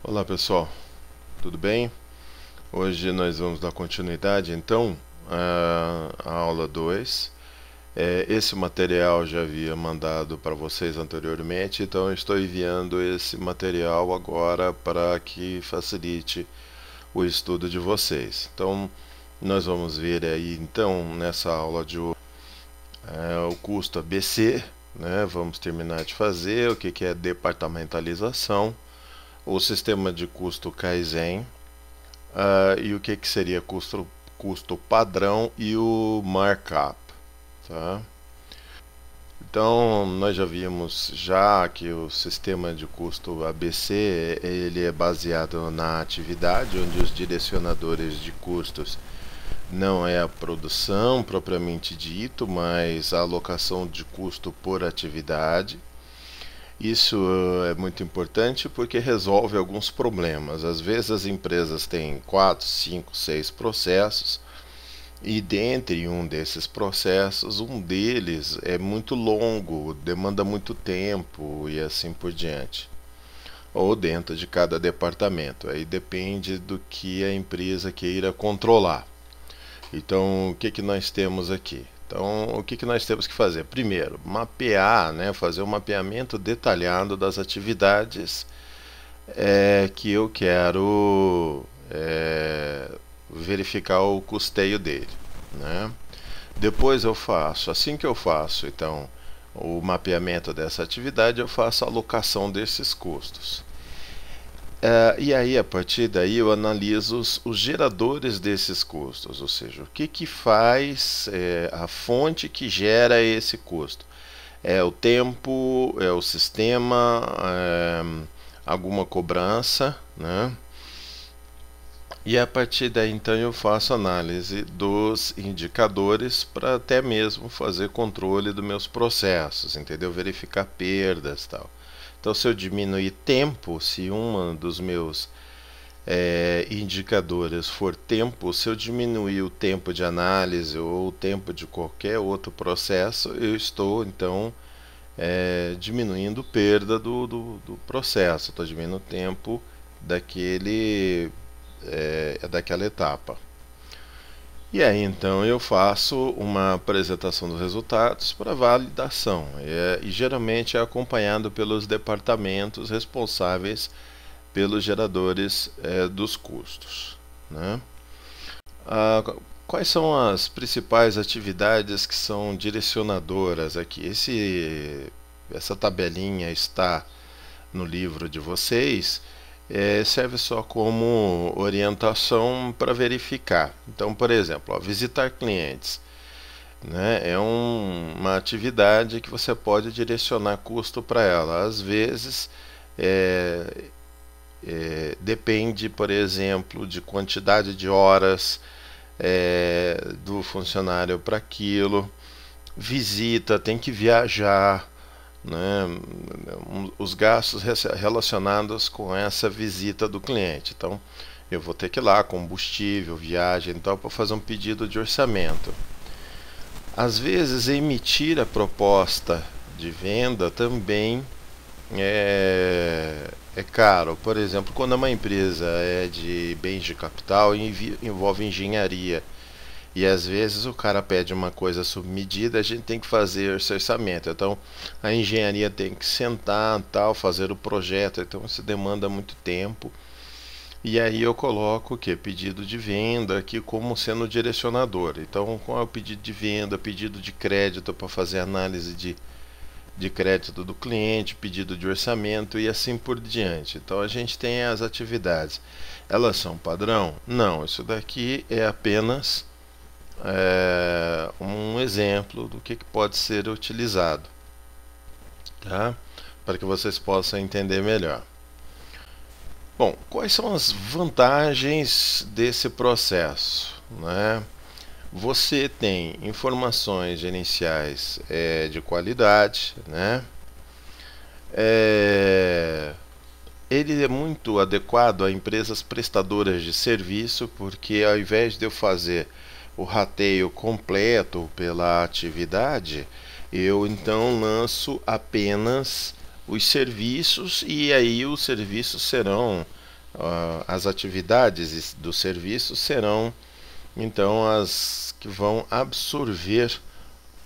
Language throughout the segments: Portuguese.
Olá pessoal, tudo bem? Hoje nós vamos dar continuidade então à aula 2. Esse material já havia mandado para vocês anteriormente, então eu estou enviando esse material agora para que facilite o estudo de vocês. Então nós vamos ver aí então nessa aula de hoje o custo ABC, né? Vamos terminar de fazer o que é departamentalização, o sistema de custo Kaizen, e o que seria custo padrão e o markup, tá? Então nós já vimos que o sistema de custo ABC ele é baseado na atividade, onde os direcionadores de custos não é a produção propriamente dito, mas a alocação de custo por atividade. Isso é muito importante porque resolve alguns problemas. Às vezes as empresas têm 4, 5, 6 processos e dentre um desses processos, um deles é muito longo, demanda muito tempo e assim por diante. Ou dentro de cada departamento. Aí depende do que a empresa queira controlar. Então, o que nós temos aqui? Então, o que nós temos que fazer? Primeiro, mapear, né, fazer um mapeamento detalhado das atividades que eu quero verificar o custeio dele, né? Depois assim que eu faço, então, o mapeamento dessa atividade, eu faço a alocação desses custos. E aí, a partir daí, eu analiso os geradores desses custos, ou seja, o que faz a fonte que gera esse custo. É o tempo, é o sistema, alguma cobrança, né? E a partir daí, então, eu faço análise dos indicadores para até mesmo fazer controle dos meus processos, entendeu? Verificar perdas e tal. Então, se eu diminuir tempo, se um dos meus indicadores for tempo, se eu diminuir o tempo de análise ou o tempo de qualquer outro processo, eu estou então diminuindo perda do processo, estou diminuindo o tempo daquela etapa. E aí então eu faço uma apresentação dos resultados para validação e geralmente é acompanhado pelos departamentos responsáveis pelos geradores dos custos, né? Quais são as principais atividades que são direcionadoras aqui? Essa tabelinha está no livro de vocês, serve só como orientação para verificar. Então, por exemplo, visitar clientes, né, é uma atividade que você pode direcionar custo para ela. Às vezes, depende, por exemplo, de quantidade de horas do funcionário para aquilo. Visita, tem que viajar, né, os gastos relacionados com essa visita do cliente. Então, eu vou ter que ir lá, combustível, viagem, então, para fazer um pedido de orçamento. Às vezes, emitir a proposta de venda também é caro. Por exemplo, quando uma empresa é de bens de capital, envolve engenharia. E às vezes o cara pede uma coisa sob medida, a gente tem que fazer esse orçamento. Então a engenharia tem que sentar, tal, fazer o projeto. Então isso demanda muito tempo. E aí eu coloco o que? Pedido de venda aqui como sendo direcionador. Então qual é o pedido de venda, pedido de crédito para fazer análise de crédito do cliente, pedido de orçamento e assim por diante. Então a gente tem as atividades. Elas são padrão? Não, isso daqui é apenas um exemplo do que pode ser utilizado, tá? Para que vocês possam entender melhor. Bom, quais são as vantagens desse processo, né? Você tem informações gerenciais de qualidade, né? Ele é muito adequado a empresas prestadoras de serviço, porque ao invés de eu fazer o rateio completo pela atividade, eu então lanço apenas os serviços e aí os serviços serão as atividades do serviço serão então as que vão absorver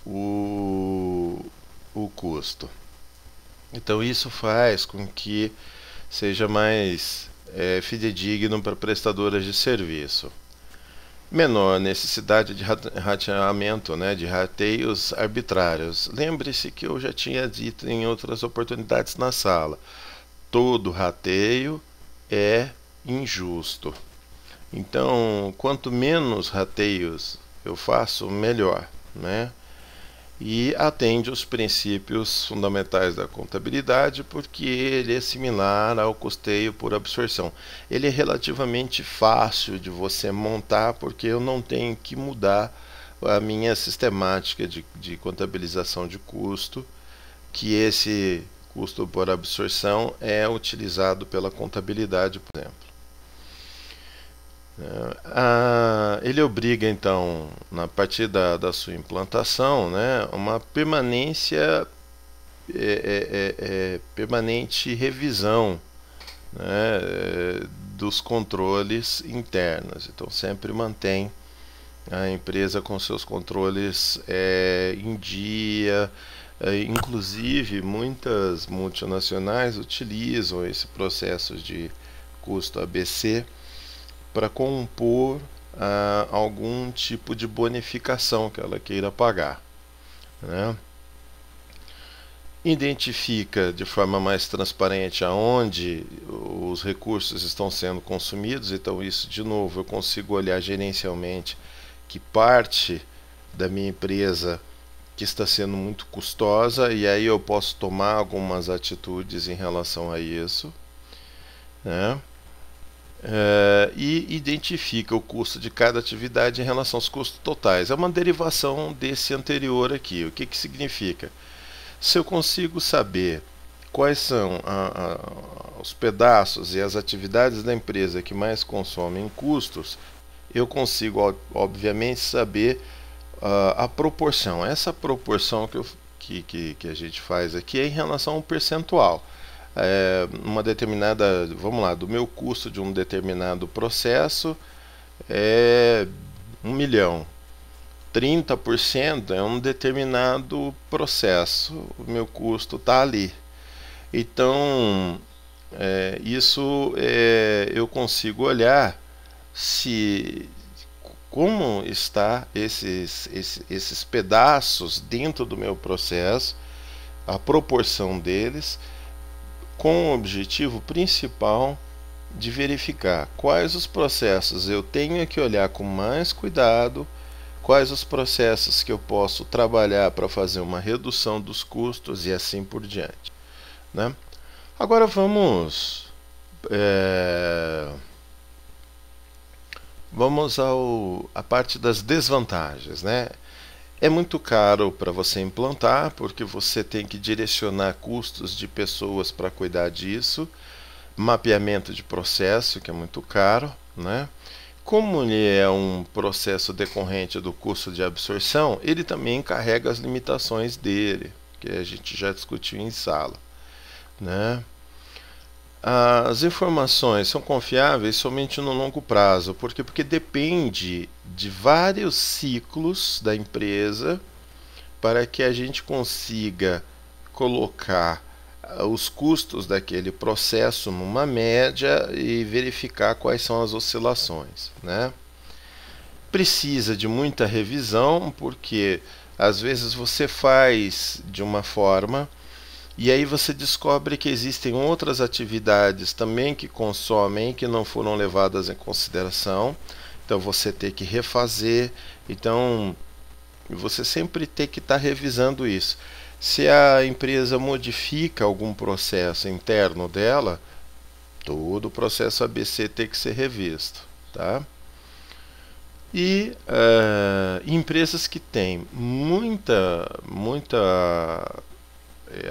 o custo. Então isso faz com que seja mais fidedigno para prestadoras de serviço. Menor necessidade de rateamento, né, de rateios arbitrários. Lembre-se que eu já tinha dito em outras oportunidades na sala: todo rateio é injusto. Então, quanto menos rateios eu faço, melhor, né? E atende os princípios fundamentais da contabilidade, porque ele é similar ao custeio por absorção. Ele é relativamente fácil de você montar, porque eu não tenho que mudar a minha sistemática de contabilização de custo, que esse custo por absorção é utilizado pela contabilidade, por exemplo. Ele obriga, então, a partir da sua implantação, né, uma permanência, permanente revisão, né, dos controles internos. Então, sempre mantém a empresa com seus controles em dia. Inclusive, muitas multinacionais utilizam esse processo de custo ABC para compor algum tipo de bonificação que ela queira pagar, né? Identifica de forma mais transparente aonde os recursos estão sendo consumidos. Então isso, de novo, eu consigo olhar gerencialmente que parte da minha empresa que está sendo muito custosa, e aí eu posso tomar algumas atitudes em relação a isso, né? E identifica o custo de cada atividade em relação aos custos totais. É uma derivação desse anterior aqui. O que significa? Se eu consigo saber quais são os pedaços e as atividades da empresa que mais consomem custos, eu consigo, obviamente, saber a proporção. Essa proporção que a gente faz aqui é em relação ao percentual. Uma determinada, vamos lá, do meu custo de um determinado processo é 1 milhão. 30% é um determinado processo, o meu custo está ali. Então, isso eu consigo olhar como está esses pedaços dentro do meu processo, a proporção deles, com o objetivo principal de verificar quais os processos eu tenho que olhar com mais cuidado, quais os processos que eu posso trabalhar para fazer uma redução dos custos e assim por diante, né? Agora vamos à parte das desvantagens, né? É muito caro para você implantar, porque você tem que direcionar custos de pessoas para cuidar disso, mapeamento de processo, que é muito caro, né? Como ele é um processo decorrente do custo de absorção, ele também carrega as limitações dele, que a gente já discutiu em sala, né? As informações são confiáveis somente no longo prazo, porque depende de vários ciclos da empresa para que a gente consiga colocar os custos daquele processo numa média e verificar quais são as oscilações, né? Precisa de muita revisão, porque às vezes você faz de uma forma e aí você descobre que existem outras atividades também que consomem, que não foram levadas em consideração. Então você tem que refazer. Então você sempre tem que estar revisando isso. Se a empresa modifica algum processo interno dela, todo o processo ABC tem que ser revisto, tá? E empresas que têm muita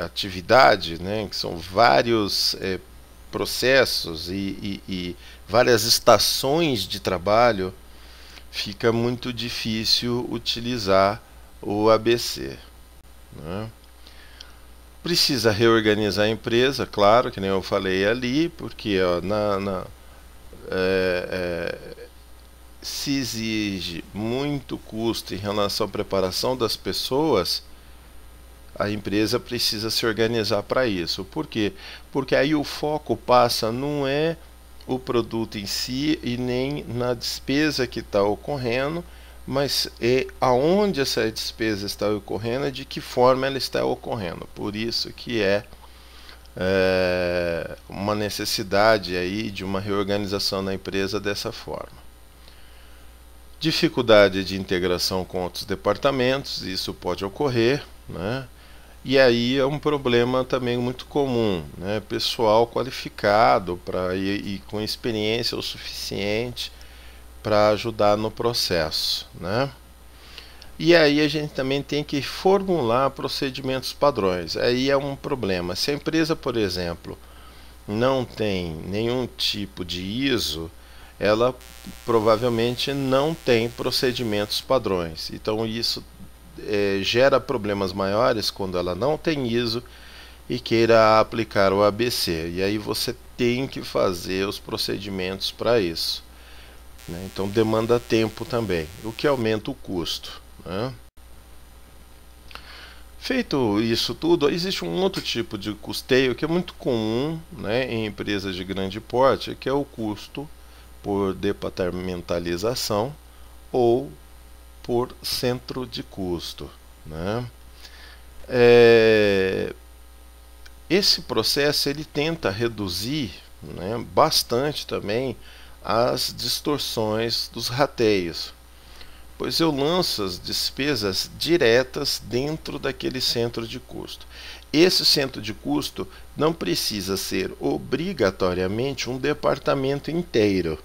atividade, né, que são vários processos e várias estações de trabalho, fica muito difícil utilizar o ABC, né? Precisa reorganizar a empresa, claro, que nem eu falei ali, porque se exige muito custo em relação à preparação das pessoas, a empresa precisa se organizar para isso. Por quê? Porque aí o foco passa não é o produto em si e nem na despesa que está ocorrendo, mas é aonde essa despesa está ocorrendo e de que forma ela está ocorrendo. Por isso que uma necessidade aí de uma reorganização na empresa dessa forma. Dificuldade de integração com outros departamentos, isso pode ocorrer, né? E aí é um problema também muito comum, né? Pessoal qualificado e com experiência o suficiente para ajudar no processo, né? E aí a gente também tem que formular procedimentos padrões. Aí é um problema. Se a empresa, por exemplo, não tem nenhum tipo de ISO, ela provavelmente não tem procedimentos padrões. Então isso gera problemas maiores quando ela não tem ISO e queira aplicar o ABC. E aí você tem que fazer os procedimentos para isso, né? Então demanda tempo também, o que aumenta o custo, né? Feito isso tudo, existe um outro tipo de custeio que é muito comum, né, em empresas de grande porte, que é o custo por departamentalização ou por centro de custo, né? Esse processo ele tenta reduzir, né, bastante também as distorções dos rateios, pois eu lanço as despesas diretas dentro daquele centro de custo. Esse centro de custo não precisa ser obrigatoriamente um departamento inteiro.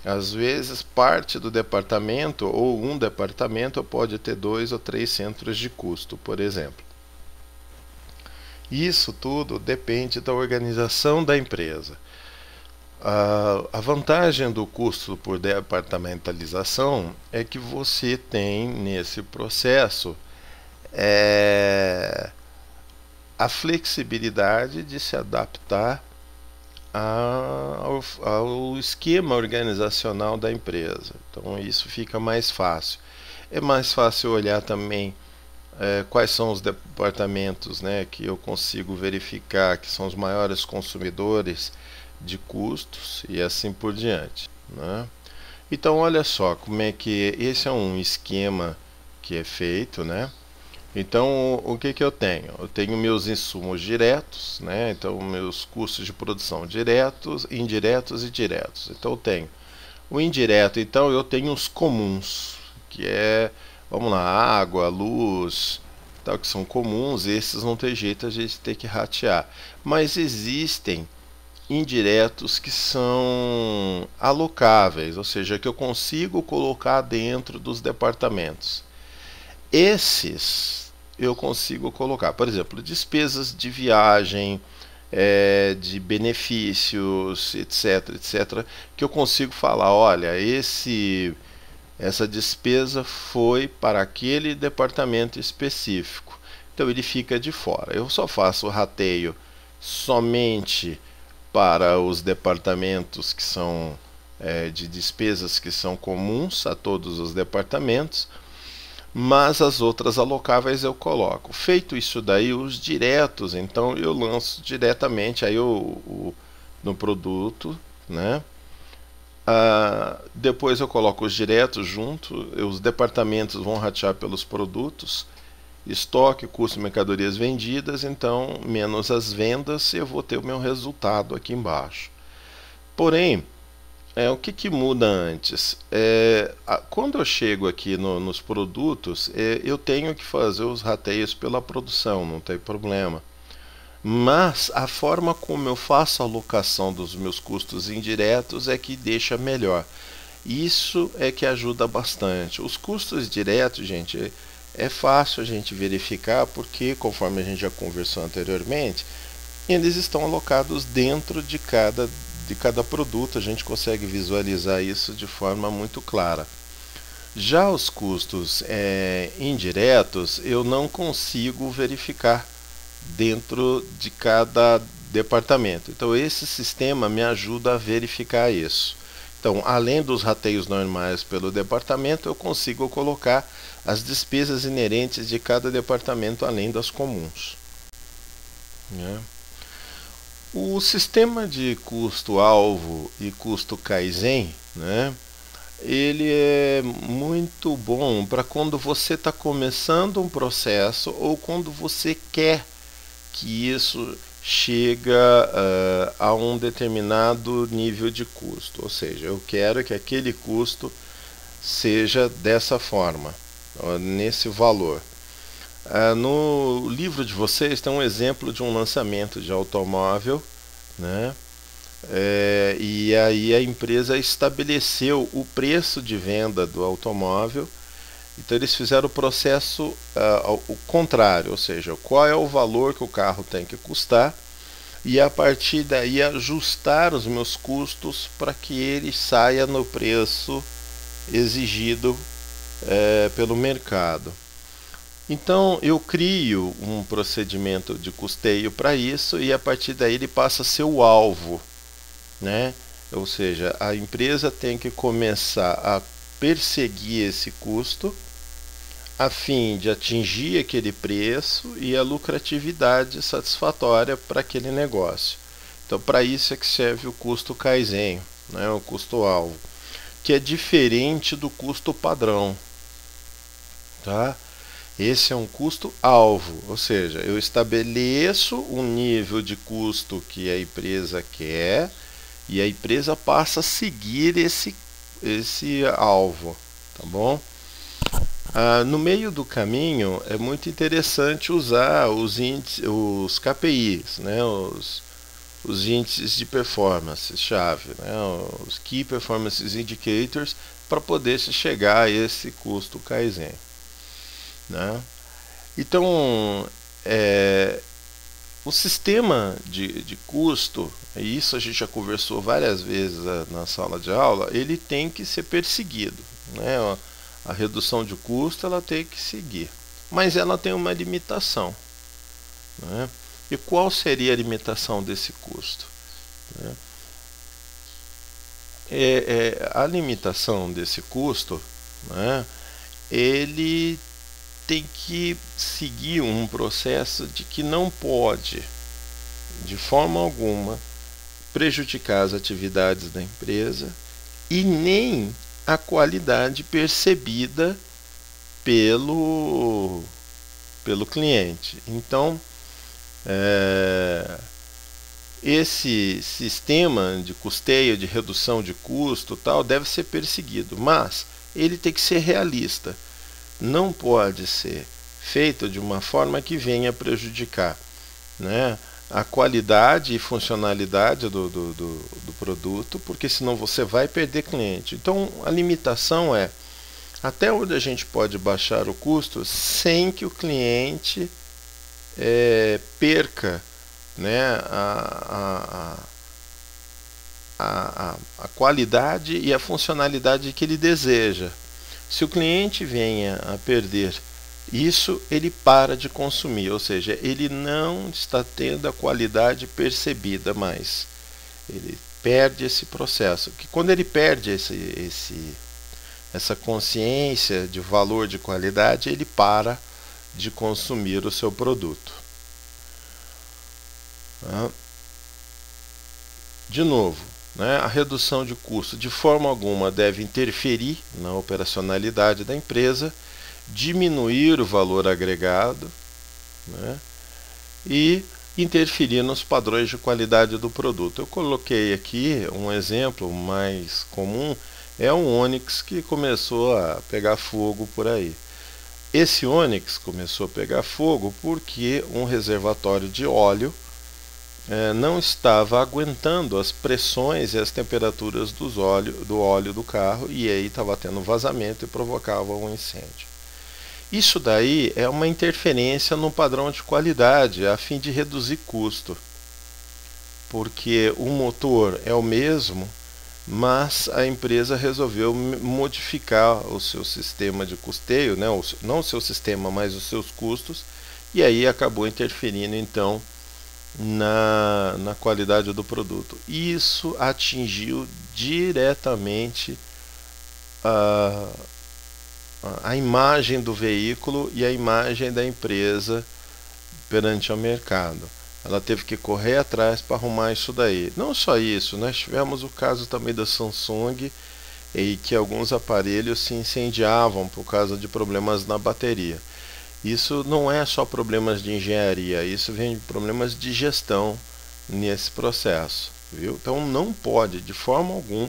Às vezes, parte do departamento ou um departamento pode ter 2 ou 3 centros de custo, por exemplo. Isso tudo depende da organização da empresa. A vantagem do custo por departamentalização é que você tem nesse processo a flexibilidade de se adaptar ao esquema organizacional da empresa. Então isso fica mais fácil. É mais fácil olhar também quais são os departamentos, né, que eu consigo verificar que são os maiores consumidores de custos e assim por diante, né? Então olha só como é que esse é um esquema que é feito, né? Então, o que eu tenho? Eu tenho meus insumos diretos, né? Então, meus custos de produção diretos, indiretos e diretos. Então, eu tenho o indireto, então eu tenho os comuns, que vamos lá, água, luz, tal, que são comuns, esses não tem jeito a gente ter que ratear. Mas existem indiretos que são alocáveis, ou seja, que eu consigo colocar dentro dos departamentos. Esses eu consigo colocar, por exemplo, despesas de viagem, de benefícios, etc, etc, que eu consigo falar, olha, essa despesa foi para aquele departamento específico, então ele fica de fora. Eu só faço o rateio somente para os departamentos que são de despesas que são comuns a todos os departamentos, mas as outras alocáveis eu coloco. Feito isso daí, os diretos, então eu lanço diretamente aí no produto, né? Depois eu coloco os diretos junto, os departamentos vão ratear pelos produtos, estoque, custo de mercadorias vendidas, então menos as vendas eu vou ter o meu resultado aqui embaixo. Porém, o que muda antes? Quando eu chego aqui nos produtos, eu tenho que fazer os rateios pela produção, não tem problema. Mas a forma como eu faço a alocação dos meus custos indiretos é que deixa melhor. Isso é que ajuda bastante. Os custos diretos, gente, é fácil a gente verificar porque, conforme a gente já conversou anteriormente, eles estão alocados dentro de cada produto, a gente consegue visualizar isso de forma muito clara. Já os custos indiretos, eu não consigo verificar dentro de cada departamento. Então esse sistema me ajuda a verificar isso. Então, além dos rateios normais pelo departamento, eu consigo colocar as despesas inerentes de cada departamento, além das comuns. O sistema de custo-alvo e custo Kaizen, ele é muito bom para quando você está começando um processo ou quando você quer que isso chega a um determinado nível de custo, ou seja, eu quero que aquele custo seja dessa forma, nesse valor. No livro de vocês tem um exemplo de um lançamento de automóvel, e aí a empresa estabeleceu o preço de venda do automóvel. Então eles fizeram o processo o contrário, ou seja, qual é o valor que o carro tem que custar, e a partir daí ajustar os meus custos para que ele saia no preço exigido pelo mercado. Então eu crio um procedimento de custeio para isso, e a partir daí ele passa a ser o alvo, Ou seja, a empresa tem que começar a perseguir esse custo a fim de atingir aquele preço e a lucratividade satisfatória para aquele negócio. Então, para isso é que serve o custo Kaizen, o custo-alvo, que é diferente do custo padrão. Esse é um custo-alvo, ou seja, eu estabeleço um nível de custo que a empresa quer e a empresa passa a seguir esse alvo, tá bom? No meio do caminho é muito interessante usar os KPIs, os índices de performance chave, os Key Performance Indicators, para poder se chegar a esse custo Kaizen. Então, o sistema de custo, e isso a gente já conversou várias vezes na sala de aula, ele tem que ser perseguido, A redução de custo ela tem que seguir, mas ela tem uma limitação. E qual seria a limitação desse custo? A limitação desse custo, ele tem que seguir um processo de que não pode, de forma alguma, prejudicar as atividades da empresa e nem a qualidade percebida pelo cliente. Então, esse sistema de custeio, de redução de custo, deve ser perseguido, mas ele tem que ser realista. Não pode ser feito de uma forma que venha prejudicar a qualidade e funcionalidade do produto, porque senão você vai perder cliente. Então a limitação é até onde a gente pode baixar o custo sem que o cliente perca a qualidade e a funcionalidade que ele deseja. Se o cliente venha a perder isso, ele para de consumir, ou seja, ele não está tendo a qualidade percebida mais. Ele perde esse processo. Que quando ele perde essa consciência de valor de qualidade, ele para de consumir o seu produto. De novo, a redução de custo de forma alguma deve interferir na operacionalidade da empresa, diminuir o valor agregado e interferir nos padrões de qualidade do produto. Eu coloquei aqui um exemplo mais comum, é um Onix que começou a pegar fogo por aí. Esse Onix começou a pegar fogo porque um reservatório de óleo não estava aguentando as pressões e as temperaturas do óleo do carro, e aí estava tendo vazamento e provocava um incêndio. Isso daí é uma interferência no padrão de qualidade a fim de reduzir custo, porque o motor é o mesmo, mas a empresa resolveu modificar o seu sistema de custeio, não o seu sistema, mas os seus custos, e aí acabou interferindo então na qualidade do produto. Isso atingiu diretamente a imagem do veículo e a imagem da empresa perante o mercado. Ela teve que correr atrás para arrumar isso daí. Não só isso, nós tivemos o caso também da Samsung, em que alguns aparelhos se incendiavam por causa de problemas na bateria. Isso não é só problemas de engenharia, isso vem de problemas de gestão nesse processo, viu? Então não pode de forma alguma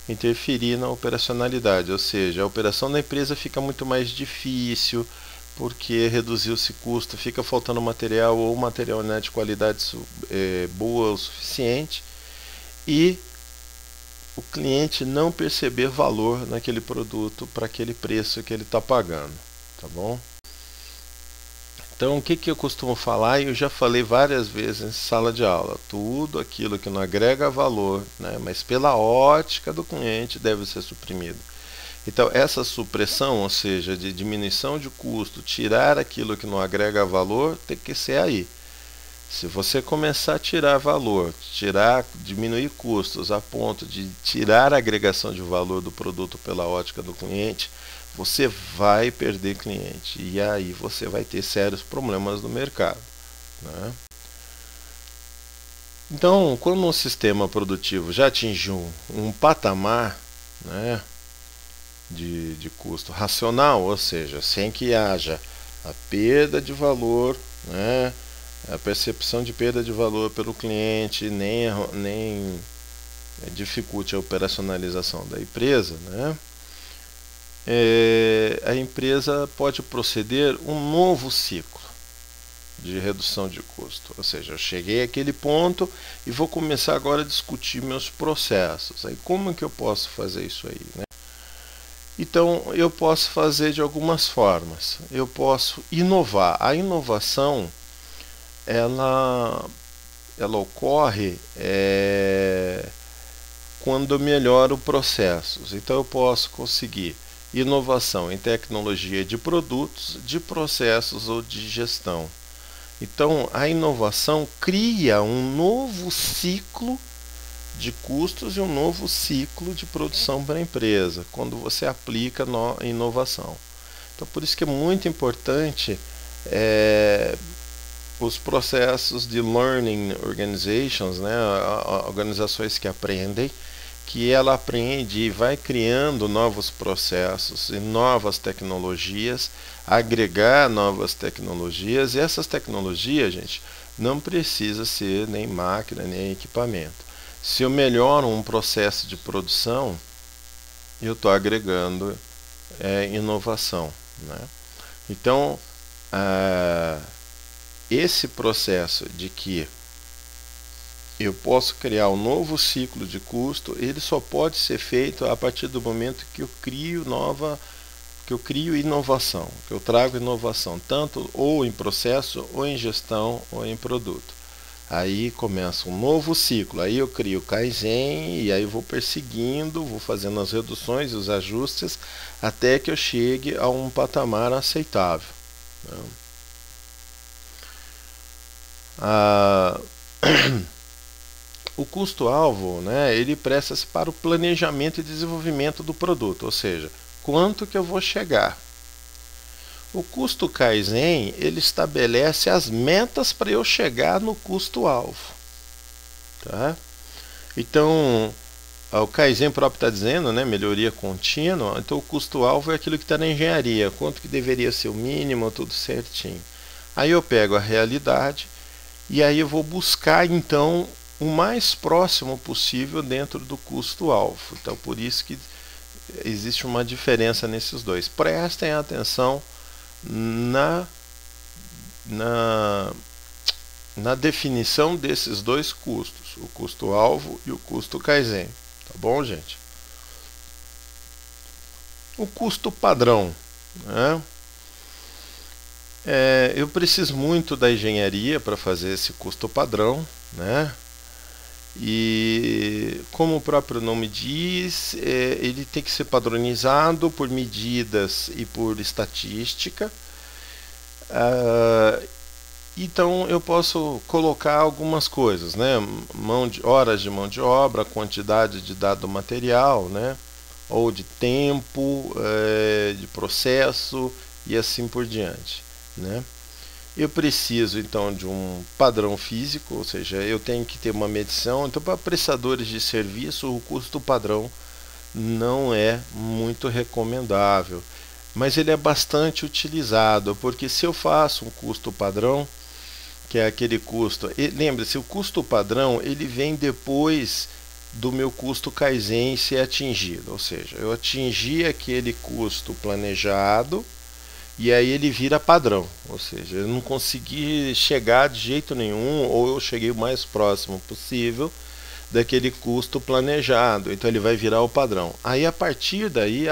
interferir na operacionalidade, ou seja, a operação da empresa fica muito mais difícil porque reduziu-se custo, fica faltando material ou material não é de qualidade boa o suficiente e o cliente não perceber valor naquele produto para aquele preço que ele está pagando, tá bom? Então, o que eu costumo falar, e eu já falei várias vezes em sala de aula, tudo aquilo que não agrega valor, né, mas pela ótica do cliente, deve ser suprimido. Então, essa supressão, ou seja, de diminuição de custo, tirar aquilo que não agrega valor, tem que ser aí. Se você começar a tirar valor, diminuir custos a ponto de tirar a agregação de valor do produto pela ótica do cliente, você vai perder cliente e aí você vai ter sérios problemas no mercado, né? Então, quando um sistema produtivo já atingiu um patamar, né, de custo racional, ou seja, sem que haja a perda de valor, né, a percepção de perda de valor pelo cliente, nem dificulte a operacionalização da empresa, né, a empresa pode proceder um novo ciclo de redução de custo. Ou seja, eu cheguei àquele ponto e vou começar agora a discutir meus processos. Aí como é que eu posso fazer isso aí, né? Então, eu posso fazer de algumas formas. Eu posso inovar. A inovação, ela ocorre quando eu melhoro processos. Então, eu posso conseguir inovação em tecnologia de produtos, de processos ou de gestão. Então, a inovação cria um novo ciclo de custos e um novo ciclo de produção para a empresa, quando você aplica inovação. Então, por isso que é muito importante os processos de learning organizations, né, organizações que aprendem, que ela aprende e vai criando novos processos e novas tecnologias, agregar novas tecnologias, e essas tecnologias, gente, não precisa ser nem máquina, nem equipamento. Se eu melhoro um processo de produção, eu estou agregando inovação, né? Então, esse processo de que eu posso criar um novo ciclo de custo, ele só pode ser feito a partir do momento que eu crio inovação, que eu trago inovação, tanto ou em processo, ou em gestão, ou em produto. Aí começa um novo ciclo, aí eu crio o Kaizen e aí eu vou perseguindo, vou fazendo as reduções e os ajustes até que eu chegue a um patamar aceitável, né? O custo-alvo, né, ele presta-se para o planejamento e desenvolvimento do produto, ou seja, quanto que eu vou chegar. O custo Kaizen, ele estabelece as metas para eu chegar no custo-alvo, tá? Então, o Kaizen próprio está dizendo, né, melhoria contínua. Então, o custo-alvo é aquilo que está na engenharia, quanto que deveria ser o mínimo, tudo certinho. Aí eu pego a realidade e aí eu vou buscar, então, o mais próximo possível dentro do custo-alvo. Então, por isso que existe uma diferença nesses dois. Prestem atenção na definição desses dois custos, o custo-alvo e o custo Kaizen. Tá bom, gente? O custo padrão, né? Eu preciso muito da engenharia para fazer esse custo padrão, né? E como o próprio nome diz, ele tem que ser padronizado por medidas e por estatística, Então eu posso colocar algumas coisas, né? Horas de mão de obra, quantidade de dado material, né? Ou de tempo, de processo e assim por diante, né? Eu preciso então de um padrão físico, ou seja, eu tenho que ter uma medição. Então, para prestadores de serviço, o custo padrão não é muito recomendável, mas ele é bastante utilizado, porque se eu faço um custo padrão, que é aquele custo, lembre-se, o custo padrão ele vem depois do meu custo Kaizen ser atingido, ou seja, eu atingi aquele custo planejado e aí ele vira padrão, ou seja, eu não consegui chegar de jeito nenhum, ou eu cheguei o mais próximo possível daquele custo planejado, então ele vai virar o padrão. Aí a partir daí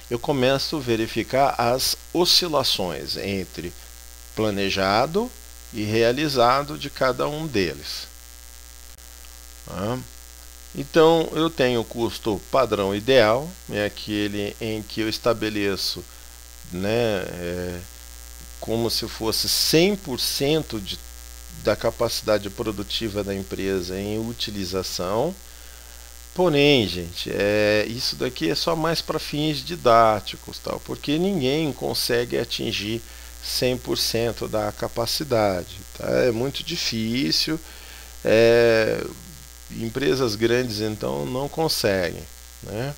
eu começo a verificar as oscilações entre planejado e realizado de cada um deles. Então eu tenho o custo padrão ideal, é aquele em que eu estabeleço, né, como se fosse 100% da capacidade produtiva da empresa em utilização. Porém, gente, isso daqui é só mais para fins didáticos, tal, porque ninguém consegue atingir 100% da capacidade. Tá? É muito difícil. Empresas grandes, então, não conseguem. Né?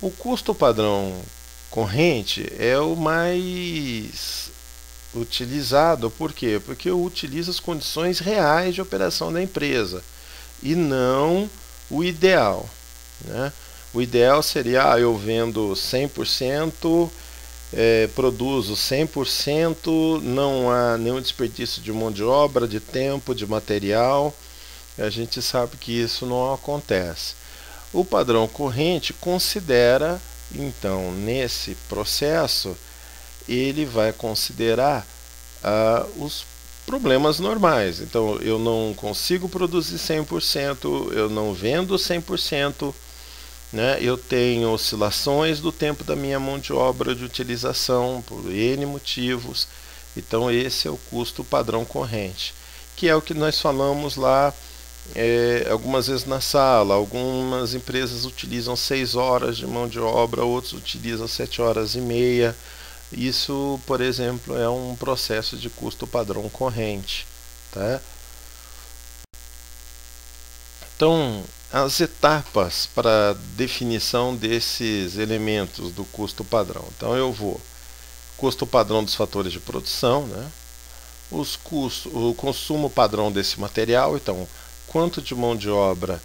O custo padrão corrente é o mais utilizado. Por quê? Porque eu utilizo as condições reais de operação da empresa e não o ideal. Né? O ideal seria, eu vendo 100%, produzo 100%, não há nenhum desperdício de mão de obra, de tempo, de material. A gente sabe que isso não acontece. O padrão corrente considera, então, nesse processo, ele vai considerar os problemas normais. Então, eu não consigo produzir 100%, eu não vendo 100%, né? Eu tenho oscilações do tempo da minha mão de obra de utilização por N motivos. Então, esse é o custo padrão corrente, que é o que nós falamos lá algumas vezes na sala. Algumas empresas utilizam 6 horas de mão de obra, outros utilizam 7 horas e meia. Isso, por exemplo, é um processo de custo padrão corrente. Tá? Então, as etapas para definição desses elementos do custo padrão. Então, eu vou custo padrão dos fatores de produção, né? O consumo padrão desse material. Então, quanto de mão de obra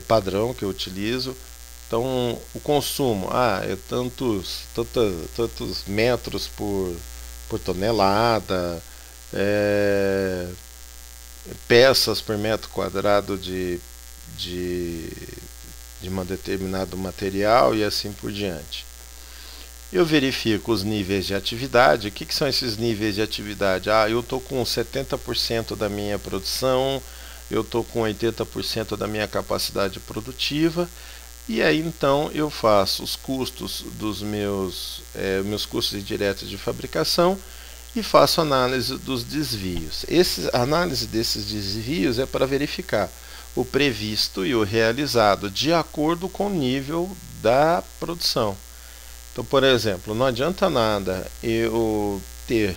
padrão que eu utilizo. Então, o consumo, é tantos metros por tonelada, peças por metro quadrado de um determinado material e assim por diante. Eu verifico os níveis de atividade. O que são esses níveis de atividade? Eu estou com 70% da minha produção, eu estou com 80% da minha capacidade produtiva. E aí então eu faço os custos dos meus custos indiretos de fabricação e faço análise dos desvios. A análise desses desvios é para verificar o previsto e o realizado de acordo com o nível da produção. Então, por exemplo, não adianta nada eu ter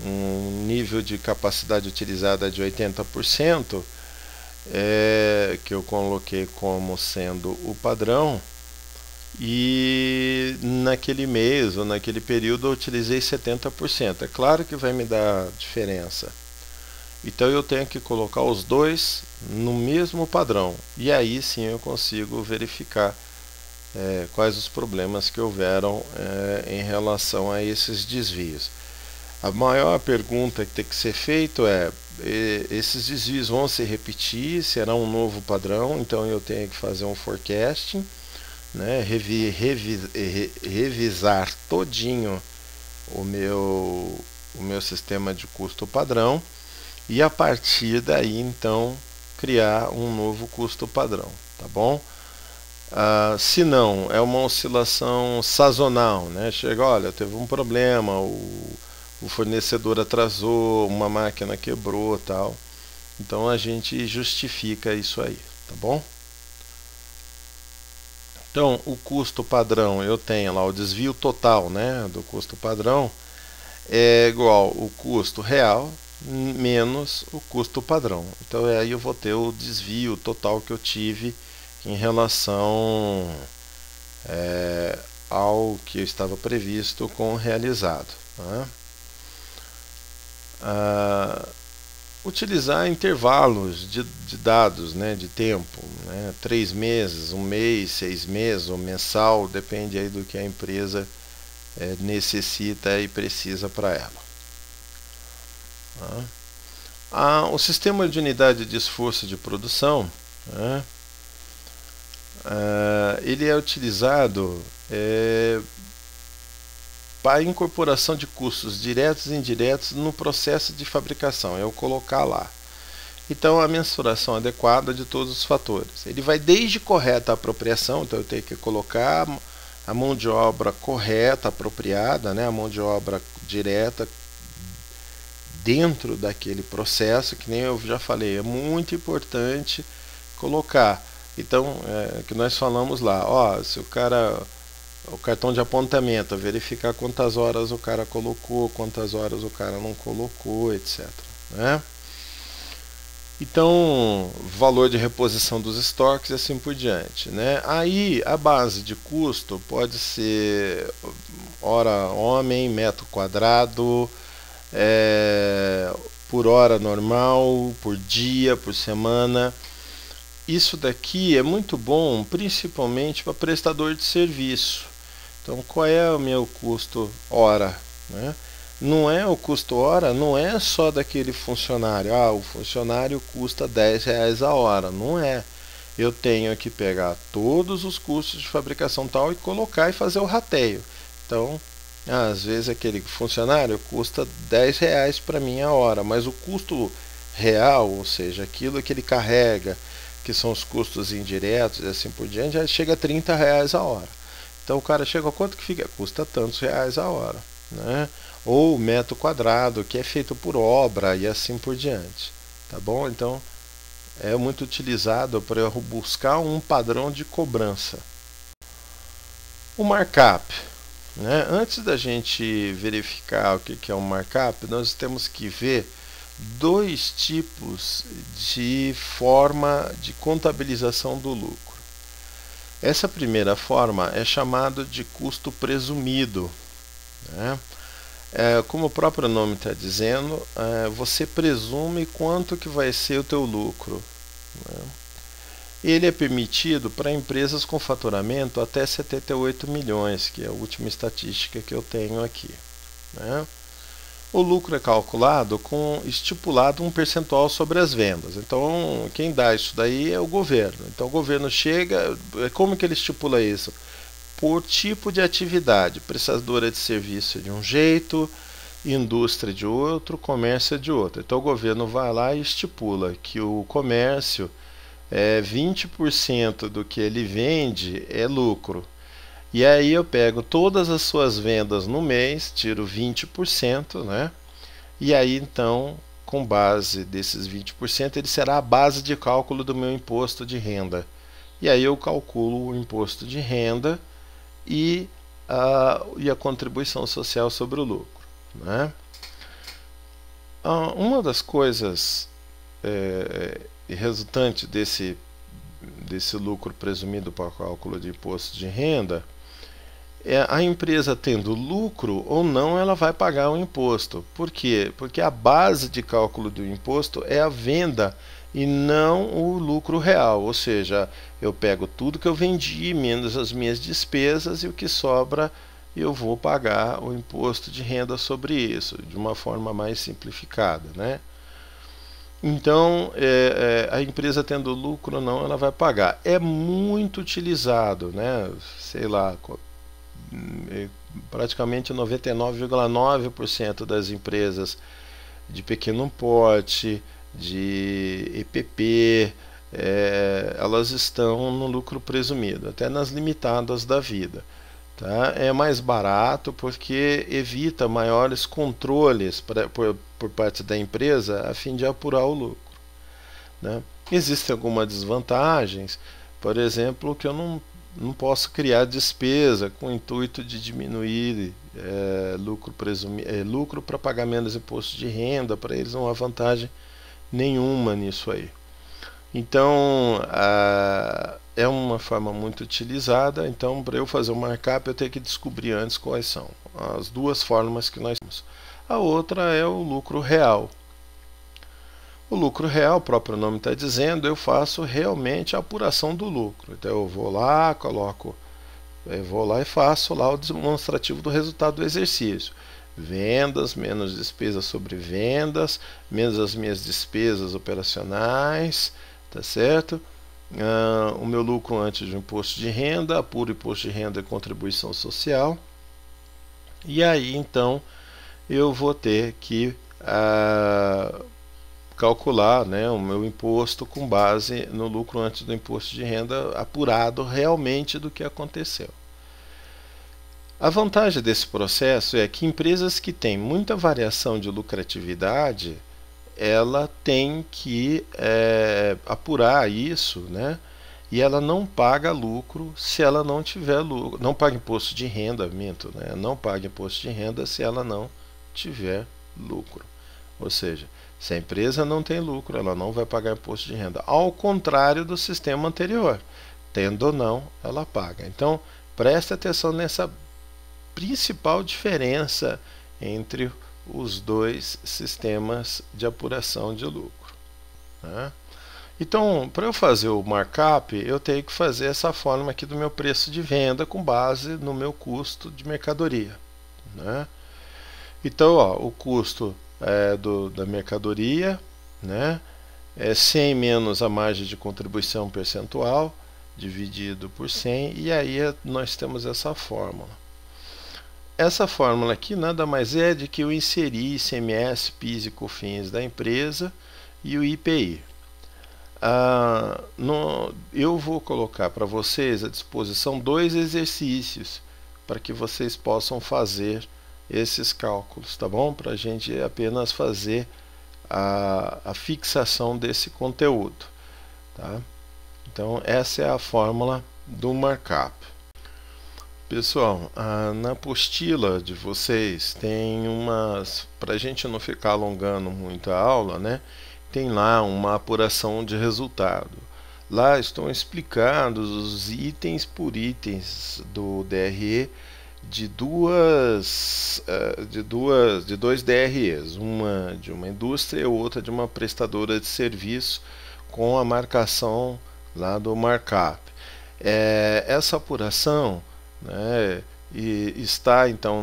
um nível de capacidade utilizada de 80%, que eu coloquei como sendo o padrão, e naquele mês ou naquele período eu utilizei 70%. É claro que vai me dar diferença. Então eu tenho que colocar os dois no mesmo padrão, e aí sim eu consigo verificar quais os problemas que houveram em relação a esses desvios. A maior pergunta que tem que ser feita esses desvios vão se repetir? Será um novo padrão? Então eu tenho que fazer um forecasting, né? Revisar todinho o meu sistema de custo padrão, e a partir daí então criar um novo custo padrão, tá bom? Se não, é uma oscilação sazonal, né? Chega, olha, teve um problema, o o fornecedor atrasou, uma máquina quebrou, tal. Então a gente justifica isso aí, tá bom? Então, o custo padrão, eu tenho lá o desvio total, né, do custo padrão, é igual o custo real menos o custo padrão. Então, aí eu vou ter o desvio total que eu tive em relação ao que estava previsto com o realizado. Né? Utilizar intervalos de dados, né, de tempo, né, 3 meses, 1 mês, 6 meses ou mensal, depende aí do que a empresa necessita e precisa para ela. O sistema de unidade de esforço de produção, né, ele é utilizado para a incorporação de custos diretos e indiretos no processo de fabricação, é o colocar lá. Então, a mensuração adequada de todos os fatores. Ele vai desde correta apropriação, então eu tenho que colocar a mão de obra correta, apropriada, né, a mão de obra direta dentro daquele processo, que nem eu já falei, é muito importante colocar. Então, que nós falamos lá, ó, se o cartão de apontamento, verificar quantas horas o cara colocou, quantas horas o cara não colocou, etc. Né? Então, valor de reposição dos estoques e assim por diante. Né? Aí, a base de custo pode ser hora homem, metro quadrado, por hora normal, por dia, por semana. Isso daqui é muito bom, principalmente para prestador de serviço. Então, qual é o meu custo hora? Né? Não é o custo hora, não é só daquele funcionário. O funcionário custa R$10 a hora. Não é. Eu tenho que pegar todos os custos de fabricação tal e colocar e fazer o rateio. Então, às vezes aquele funcionário custa R$10 para mim a hora, mas o custo real, ou seja, aquilo que ele carrega, que são os custos indiretos e assim por diante, já chega a R$30 a hora. Então o cara chega a quanto que fica? Custa tantos reais a hora. Né? Ou metro quadrado, que é feito por obra e assim por diante. Tá bom? Então é muito utilizado para buscar um padrão de cobrança. O markup. Né? Antes da gente verificar o que é um markup, nós temos que ver dois tipos de forma de contabilização do lucro. Essa primeira forma é chamada de custo presumido. Né? Como o próprio nome está dizendo, você presume quanto que vai ser o teu lucro. Né? Ele é permitido para empresas com faturamento até 78 milhões, que é a última estatística que eu tenho aqui. Né? O lucro é calculado com estipulado um percentual sobre as vendas. Então, quem dá isso daí é o governo. Então, o governo chega, como que ele estipula isso? Por tipo de atividade, prestadora de serviço de um jeito, indústria de outro, comércio de outro. Então, o governo vai lá e estipula que o comércio 20% do que ele vende é lucro. E aí eu pego todas as suas vendas no mês, tiro 20%, né? E aí então, com base desses 20%, ele será a base de cálculo do meu imposto de renda. E aí eu calculo o imposto de renda e a contribuição social sobre o lucro. Né? Uma das coisas resultante desse lucro presumido para o cálculo de imposto de renda a empresa tendo lucro ou não, ela vai pagar o imposto. Por quê? Porque a base de cálculo do imposto é a venda e não o lucro real. Ou seja, eu pego tudo que eu vendi, menos as minhas despesas, e o que sobra eu vou pagar o imposto de renda sobre isso, de uma forma mais simplificada. Né? Então, a empresa tendo lucro ou não, ela vai pagar. É muito utilizado, né? Sei lá, praticamente 99,9% das empresas de pequeno porte, de EPP, elas estão no lucro presumido, até nas limitadas da vida. tá? É mais barato porque evita maiores controles por parte da empresa a fim de apurar o lucro, né? Existem algumas desvantagens, por exemplo, que eu não posso criar despesa com o intuito de diminuir lucro para pagar menos imposto de renda. Para eles não há vantagem nenhuma nisso aí. Então, é uma forma muito utilizada. Então, para eu fazer o markup, eu tenho que descobrir antes quais são as duas formas que nós temos. A outra é o lucro real. O lucro real, o próprio nome está dizendo, eu faço realmente a apuração do lucro. Então, eu vou lá e faço lá o demonstrativo do resultado do exercício. Vendas menos despesas sobre vendas, menos as minhas despesas operacionais, tá certo? O meu lucro antes do imposto de renda, apuro imposto de renda e contribuição social. E aí então eu vou ter que calcular, né, o meu imposto com base no lucro antes do imposto de renda apurado realmente do que aconteceu. A vantagem desse processo é que empresas que têm muita variação de lucratividade, ela tem que apurar isso, né? E ela não paga lucro se ela não tiver lucro, não paga imposto de renda, né? Não paga imposto de renda se ela não tiver lucro. Ou seja, se a empresa não tem lucro, ela não vai pagar imposto de renda. Ao contrário do sistema anterior, tendo ou não, ela paga. Então, preste atenção nessa principal diferença entre os dois sistemas de apuração de lucro, né? Então, para eu fazer o markup, eu tenho que fazer essa forma aqui do meu preço de venda com base no meu custo de mercadoria, né? Então, ó, o custo da mercadoria, né, é 100 menos a margem de contribuição percentual dividido por 100, e aí nós temos essa fórmula. Essa fórmula aqui nada mais é de que eu inseri ICMS, PIS e COFINS da empresa e o IPI. Eu vou colocar para vocês à disposição 2 exercícios para que vocês possam fazer esses cálculos, tá bom? Para a gente apenas fazer a fixação desse conteúdo, tá? Então, essa é a fórmula do markup. Pessoal, na apostila de vocês tem umas, para a gente não ficar alongando muito a aula, né? Tem lá uma apuração de resultado. Lá estão explicados os itens por itens do DRE de dois DREs, uma de uma indústria e outra de uma prestadora de serviço, com a marcação lá do markup. Essa apuração, né, está então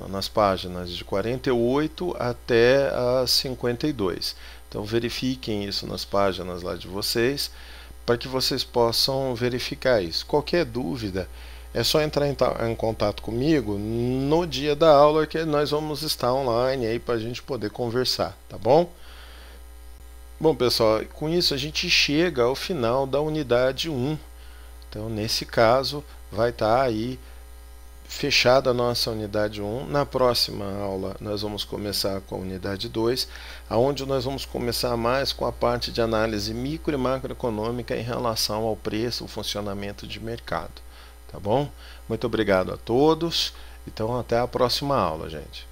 nas páginas de 48 até a 52. Então verifiquem isso nas páginas lá de vocês, para que vocês possam verificar isso. Qualquer dúvida, é só entrar em contato comigo no dia da aula, que nós vamos estar online aí para a gente poder conversar, tá bom? Bom, pessoal, com isso a gente chega ao final da unidade 1. Então, nesse caso, vai estar aí fechada a nossa unidade 1. Na próxima aula nós vamos começar com a unidade 2, onde nós vamos começar mais com a parte de análise micro e macroeconômica em relação ao preço, o funcionamento de mercado. Tá bom? Muito obrigado a todos. Então, até a próxima aula, gente.